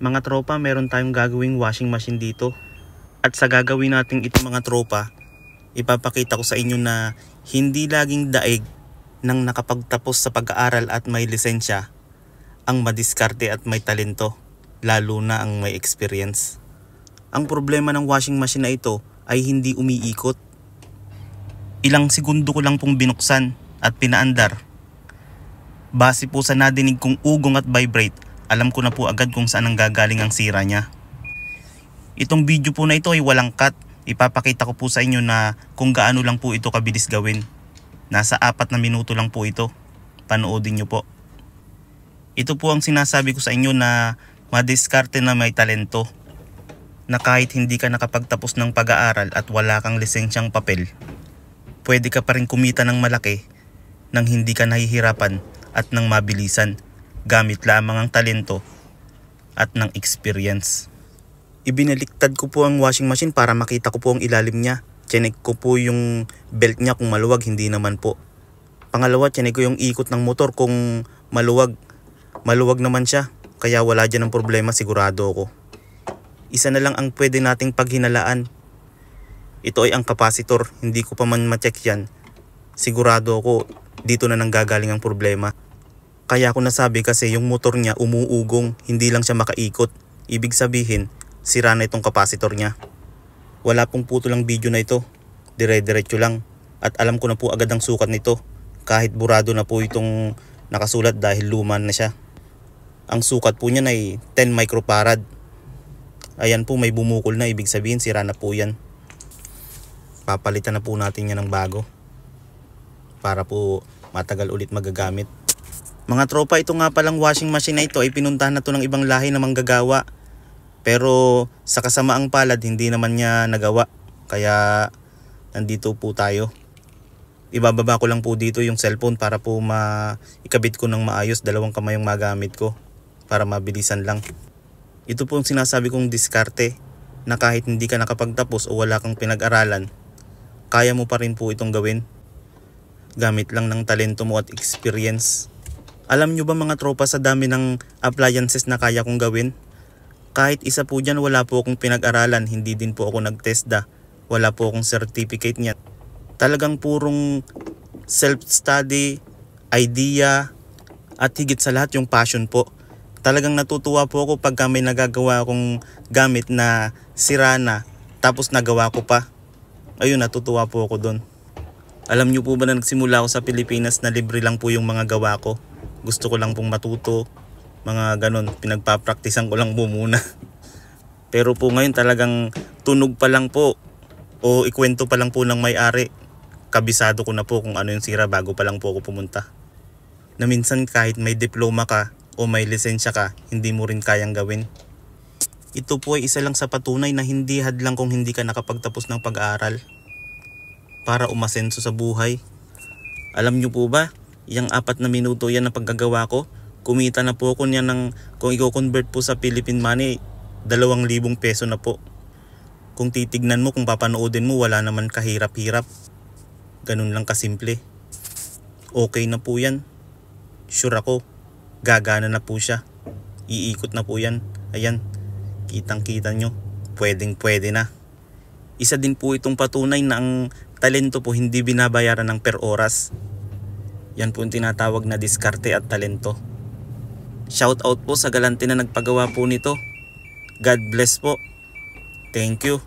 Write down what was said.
Mga tropa, meron tayong gagawing washing machine dito. At sa gagawin natin ito mga tropa, ipapakita ko sa inyo na hindi laging daig ng nakapagtapos sa pag-aaral at may lisensya ang madiskarte at may talento, lalo na ang may experience. Ang problema ng washing machine na ito ay hindi umiikot. Ilang segundo ko lang pong binuksan at pinaandar. Base po sa nadinig kong ugong at vibrate, alam ko na po agad kung saan ang gagaling ang sira niya. Itong video po na ito ay walang cut. Ipapakita ko po sa inyo na kung gaano lang po ito kabilis gawin. Nasa 4 na minuto lang po ito. Panoodin nyo po. Ito po ang sinasabi ko sa inyo na madiskarte na may talento. Na kahit hindi ka nakapagtapos ng pag-aaral at wala kang lisensyang papel, pwede ka pa rin kumita ng malaki nang hindi ka nahihirapan at nang mabilisan gamit lamang ang talento at ng experience. Ibinaliktad ko po ang washing machine para makita ko po ang ilalim niya. Chinek ko po yung belt niya kung maluwag, hindi naman po. Pangalawa, chinek ko yung ikot ng motor kung maluwag. Maluwag naman siya, kaya wala dyan ang problema, sigurado ako. Isa na lang ang pwede nating paghinalaan. Ito ay ang capacitor, hindi ko pa man ma-check yan. Sigurado ako dito na nanggagaling ang problema. Kaya ako nasabi kasi yung motor niya umuugong, hindi lang siya makaikot. Ibig sabihin, sira na itong capacitor niya. Wala pong putol ang video na ito. Dire-diretso lang. At alam ko na po agad ang sukat nito. Kahit burado na po itong nakasulat dahil luma na siya. Ang sukat po niya ay 10 microfarad. Ayan po, may bumukol na. Ibig sabihin, sira na po yan. Papalitan na po natin yan ng bago. Para po matagal ulit magagamit. Mga tropa, ito nga palang washing machine na ito ay pinuntahan na to ng ibang lahi na manggagawa. Pero sa kasamaang palad, hindi naman niya nagawa. Kaya nandito po tayo. Ibababa ko lang po dito yung cellphone para po ikabit ko ng maayos. 2 kamay yung magamit ko para mabilisan lang. Ito po ang sinasabi kong diskarte na kahit hindi ka nakapagtapos o wala kang pinag-aralan, kaya mo pa rin po itong gawin. Gamit lang ng talento mo at experience. Alam nyo ba mga tropa, sa dami ng appliances na kaya kong gawin, kahit isa po dyan wala po akong pinag-aralan, hindi din po ako nag-TESDA, wala po akong certificate niya. Talagang purong self-study, idea, at higit sa lahat yung passion po. Talagang natutuwa po ako pagka may nagagawa akong gamit na sira na, tapos nagawa ko pa. Ayun, natutuwa po ako doon. Alam nyo po ba na nagsimula ako sa Pilipinas na libre lang po yung mga gawa ko? Gusto ko lang pong matuto, mga ganon, pinagpapraktisan ko lang po muna. Pero po ngayon talagang tunog pa lang po o ikwento pa lang po ng may-ari. Kabisado ko na po kung ano yung sira bago pa lang po ako pumunta. Na minsan kahit may diploma ka o may lisensya ka, hindi mo rin kayang gawin. Ito po ay isa lang sa patunay na hindi hadlang kung hindi ka nakapagtapos ng pag-aaral para umasenso sa buhay. Alam nyo po ba, yung 4 na minuto yan na paggagawa ko, kumita na po ako niyan ng, kung i-convert po sa Philippine money, 2,000 peso na po. Kung titignan mo, kung papanoodin mo, wala naman kahirap-hirap. Ganun lang kasimple. Okay na po yan. Sure ako, gagana na po siya. Iikot na po yan. Ayan, kitang-kita nyo, pwedeng-pwede na. Isa din po itong patunay na ang talento po hindi binabayaran ng per oras. Yan po yung tinatawag na diskarte at talento. Shout out po sa galante na nagpagawa po nito. God bless po. Thank you.